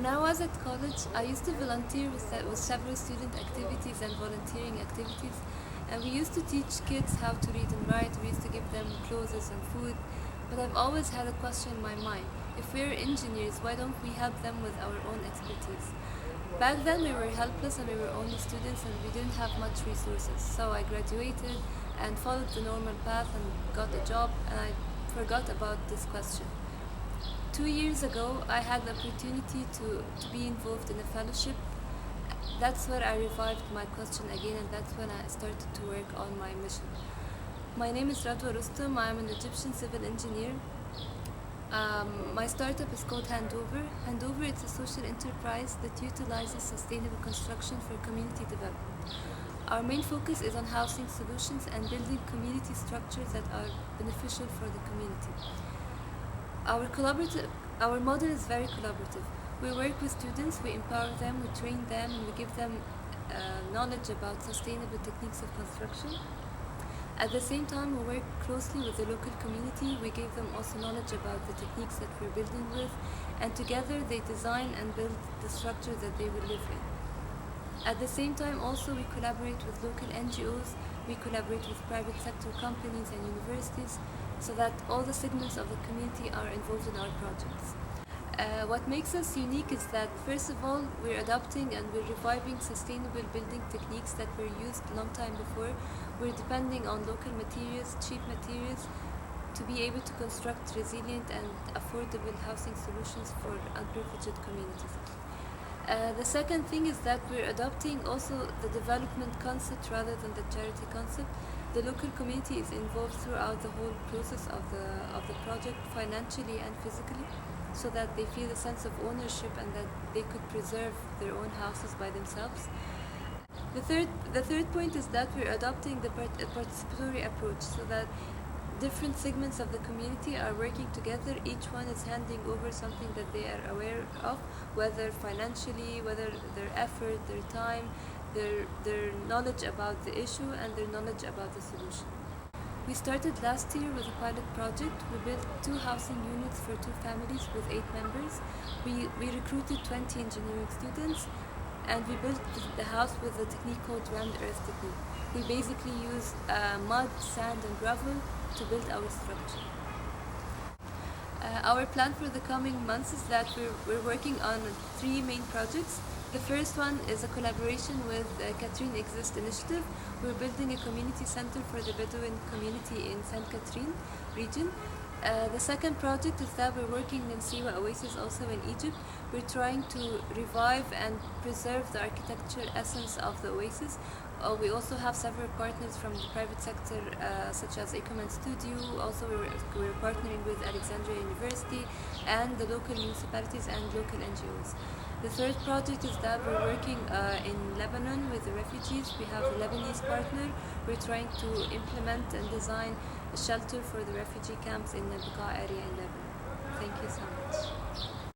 When I was at college, I used to volunteer with several student activities and volunteering activities. And we used to teach kids how to read and write. We used to give them clothes and food. But I've always had a question in my mind. If we're engineers, why don't we help them with our own expertise? Back then we were helpless and we were only students and we didn't have much resources. So I graduated and followed the normal path and got a job, and I forgot about this question. 2 years ago, I had the opportunity to be involved in a fellowship. That's where I revived my question again, and that's when I started to work on my mission. My name is Radwa Rustam. I'm an Egyptian civil engineer. My startup is called Handover. Handover is a social enterprise that utilizes sustainable construction for community development. Our main focus is on housing solutions and building community structures that are beneficial for the community. Our model is very collaborative. We work with students, we empower them, we train them, and we give them knowledge about sustainable techniques of construction. At the same time, we work closely with the local community. We give them also knowledge about the techniques that we're building with, and together they design and build the structure that they will live in. At the same time, also we collaborate with local NGOs, we collaborate with private sector companies and universities, so that all the segments of the community are involved in our projects. What makes us unique is that, first of all, we're adopting and we're reviving sustainable building techniques that were used a long time before. We're depending on local materials, cheap materials, to be able to construct resilient and affordable housing solutions for underprivileged communities. The second thing is that we're adopting also the development concept rather than the charity concept. The local community is involved throughout the whole process of the project, financially and physically, so that they feel a sense of ownership and that they could preserve their own houses by themselves. The third point is that we're adopting the participatory approach, so that different segments of the community are working together. Each one is handing over something that they are aware of, whether financially, whether their effort, their time, their knowledge about the issue, and their knowledge about the solution. We started last year with a pilot project. We built 2 housing units for 2 families with 8 members. We recruited 20 engineering students, and we built the house with a technique called rammed earth technique. We basically use mud, sand, and gravel to build our structure. Our plan for the coming months is that we're working on 3 main projects. The first one is a collaboration with Catherine Exist Initiative. We're building a community center for the Bedouin community in Saint Catherine region. The second project is that we're working in Siwa Oasis, also in Egypt. We're trying to revive and preserve the architectural essence of the oasis. We also have several partners from the private sector, such as Ecoman Studio. Also, we're partnering with Alexandria University and the local municipalities and local NGOs. The third project is that we're working in Lebanon with the refugees. We have a Lebanese partner. We're trying to implement and design a shelter for the refugee camps in the Bekaa area in Lebanon. Thank you so much.